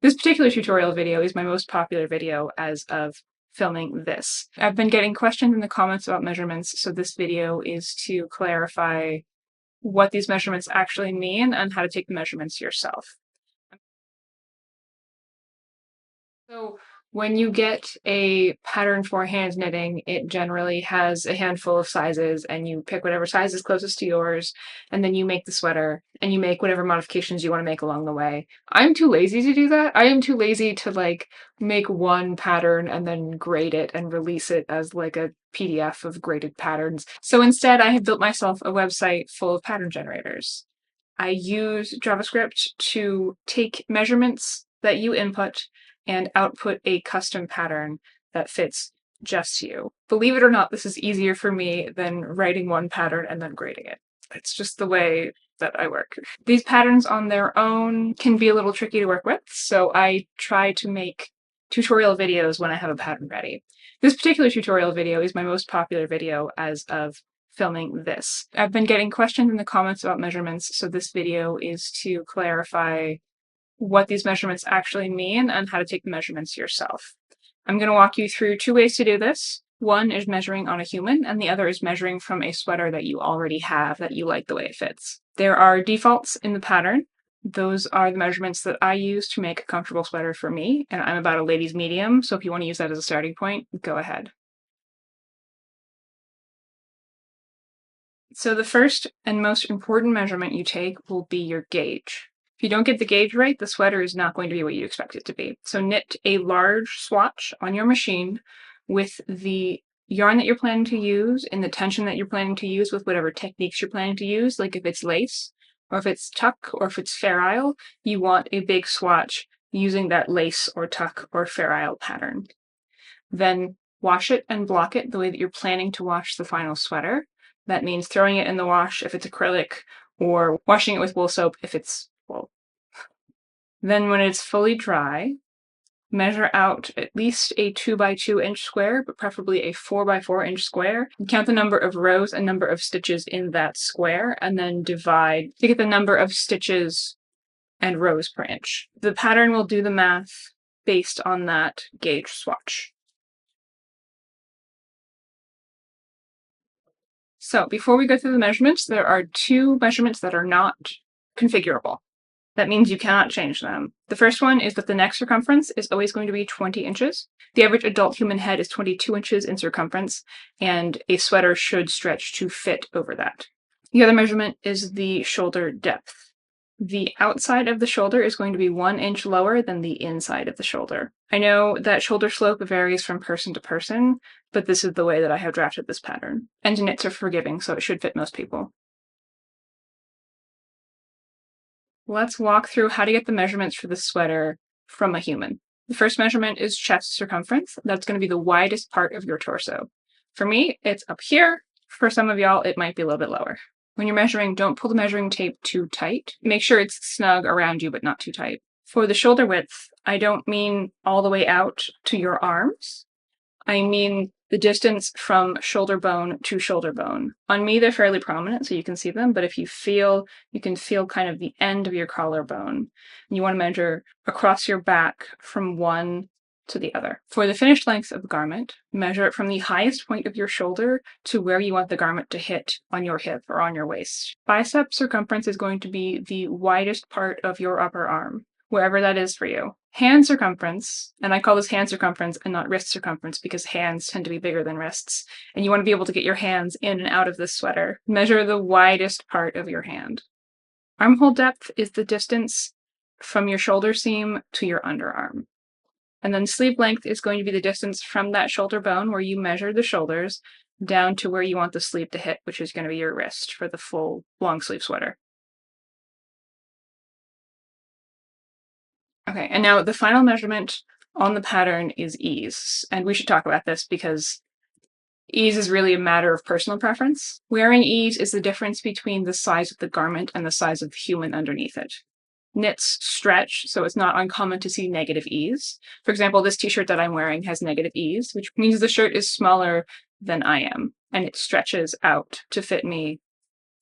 This particular tutorial video is my most popular video as of filming this. I've been getting questions in the comments about measurements, so this video is to clarify what these measurements actually mean and how to take the measurements yourself. So when you get a pattern for hand knitting, it generally has a handful of sizes, and you pick whatever size is closest to yours, and then you make the sweater, and you make whatever modifications you want to make along the way. I'm too lazy to do that. I am too lazy to make one pattern and then grade it and release it as like a PDF of graded patterns. So instead, I have built myself a website full of pattern generators. I use JavaScript to take measurements that you input and output a custom pattern that fits just you. Believe it or not, this is easier for me than writing one pattern and then grading it. It's just the way that I work. These patterns on their own can be a little tricky to work with, so I try to make tutorial videos when I have a pattern ready. This particular tutorial video is my most popular video as of filming this. I've been getting questions in the comments about measurements, so this video is to clarify what these measurements actually mean and how to take the measurements yourself. I'm going to walk you through two ways to do this. One is measuring on a human, and the other is measuring from a sweater that you already have that you like the way it fits. There are defaults in the pattern. Those are the measurements that I use to make a comfortable sweater for me, and I'm about a ladies medium, so if you want to use that as a starting point, go ahead. So the first and most important measurement you take will be your gauge. If you don't get the gauge right, the sweater is not going to be what you expect it to be. So knit a large swatch on your machine with the yarn that you're planning to use and the tension that you're planning to use with whatever techniques you're planning to use, like if it's lace, or if it's tuck, or if it's Fair Isle, you want a big swatch using that lace or tuck or Fair Isle pattern. Then wash it and block it the way that you're planning to wash the final sweater. That means throwing it in the wash if it's acrylic, or washing it with wool soap if it's wool. Then when it's fully dry, measure out at least a 2x2 inch square, but preferably a 4x4 inch square. Count the number of rows and number of stitches in that square, and then divide to get the number of stitches and rows per inch. The pattern will do the math based on that gauge swatch. So before we go through the measurements, there are two measurements that are not configurable. That means you cannot change them. The first one is that the neck circumference is always going to be 20 inches. The average adult human head is 22 inches in circumference, and a sweater should stretch to fit over that. The other measurement is the shoulder depth. The outside of the shoulder is going to be 1 inch lower than the inside of the shoulder. I know that shoulder slope varies from person to person, but this is the way that I have drafted this pattern. And knits are forgiving, so it should fit most people. Let's walk through how to get the measurements for the sweater from a human. The first measurement is chest circumference. That's going to be the widest part of your torso. For me, it's up here. For some of y'all, it might be a little bit lower. When you're measuring, don't pull the measuring tape too tight. Make sure it's snug around you, but not too tight. For the shoulder width, I don't mean all the way out to your arms. I mean the distance from shoulder bone to shoulder bone. On me, they're fairly prominent, so you can see them, but if you feel, you can feel kind of the end of your collarbone. You want to measure across your back from one to the other. For the finished length of the garment, measure it from the highest point of your shoulder to where you want the garment to hit on your hip or on your waist. Bicep circumference is going to be the widest part of your upper arm, wherever that is for you. Hand circumference, and I call this hand circumference and not wrist circumference because hands tend to be bigger than wrists, and you want to be able to get your hands in and out of this sweater. Measure the widest part of your hand. Armhole depth is the distance from your shoulder seam to your underarm. And then sleeve length is going to be the distance from that shoulder bone where you measure the shoulders down to where you want the sleeve to hit, which is going to be your wrist for the full long sleeve sweater. Okay, and now the final measurement on the pattern is ease. And we should talk about this because ease is really a matter of personal preference. Wearing ease is the difference between the size of the garment and the size of the human underneath it. Knits stretch, so it's not uncommon to see negative ease. For example, this t-shirt that I'm wearing has negative ease, which means the shirt is smaller than I am, and it stretches out to fit me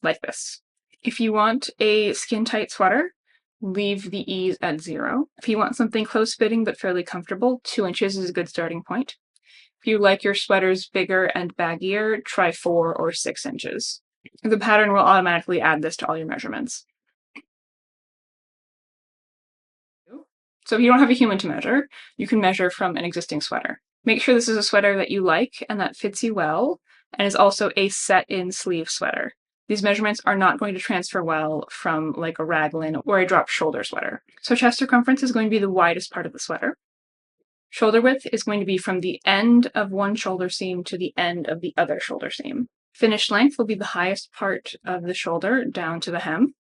like this. If you want a skin-tight sweater, leave the ease at 0. If you want something close fitting but fairly comfortable, 2 inches is a good starting point. If you like your sweaters bigger and baggier, try 4 or 6 inches. The pattern will automatically add this to all your measurements. So if you don't have a human to measure, you can measure from an existing sweater. Make sure this is a sweater that you like and that fits you well, and is also a set-in sleeve sweater. These measurements are not going to transfer well from like a raglan or a drop shoulder sweater. So chest circumference is going to be the widest part of the sweater. Shoulder width is going to be from the end of one shoulder seam to the end of the other shoulder seam. Finished length will be the highest part of the shoulder down to the hem.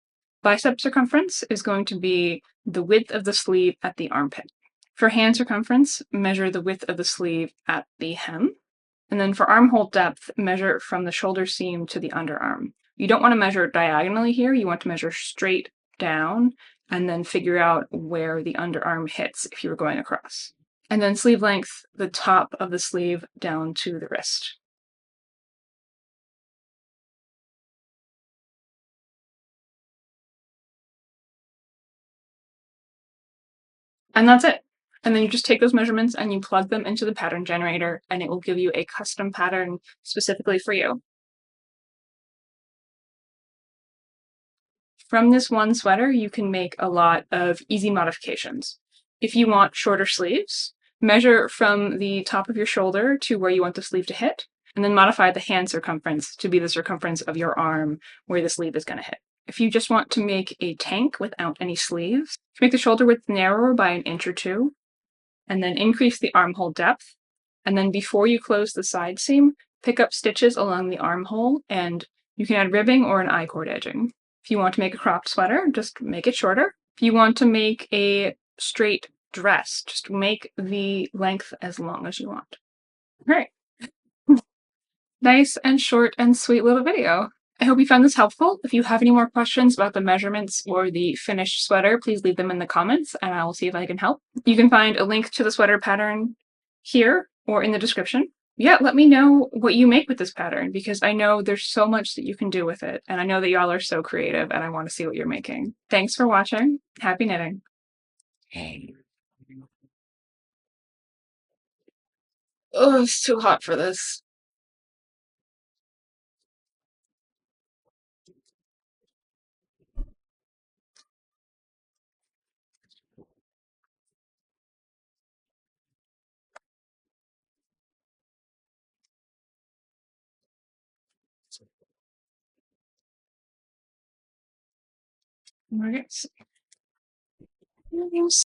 Bicep circumference is going to be the width of the sleeve at the armpit. For hand circumference, measure the width of the sleeve at the hem. And then for armhole depth, measure from the shoulder seam to the underarm. You don't want to measure diagonally here, you want to measure straight down and then figure out where the underarm hits if you were going across. And then sleeve length, the top of the sleeve down to the wrist. And that's it. And then you just take those measurements and you plug them into the pattern generator, and it will give you a custom pattern specifically for you. From this one sweater, you can make a lot of easy modifications. If you want shorter sleeves, measure from the top of your shoulder to where you want the sleeve to hit, and then modify the hand circumference to be the circumference of your arm where the sleeve is going to hit. If you just want to make a tank without any sleeves, make the shoulder width narrower by an inch or two, and then increase the armhole depth. And then before you close the side seam, pick up stitches along the armhole, and you can add ribbing or an I-cord edging. If you want to make a cropped sweater, just make it shorter. If you want to make a straight dress, just make the length as long as you want. All right. Nice and short and sweet little video. I hope you found this helpful. If you have any more questions about the measurements or the finished sweater, please leave them in the comments and I will see if I can help. You can find a link to the sweater pattern here or in the description. Yeah, let me know what you make with this pattern because I know there's so much that you can do with it. And I know that y'all are so creative and I want to see what you're making. Thanks for watching. Happy knitting. Oh, it's too hot for this. All right.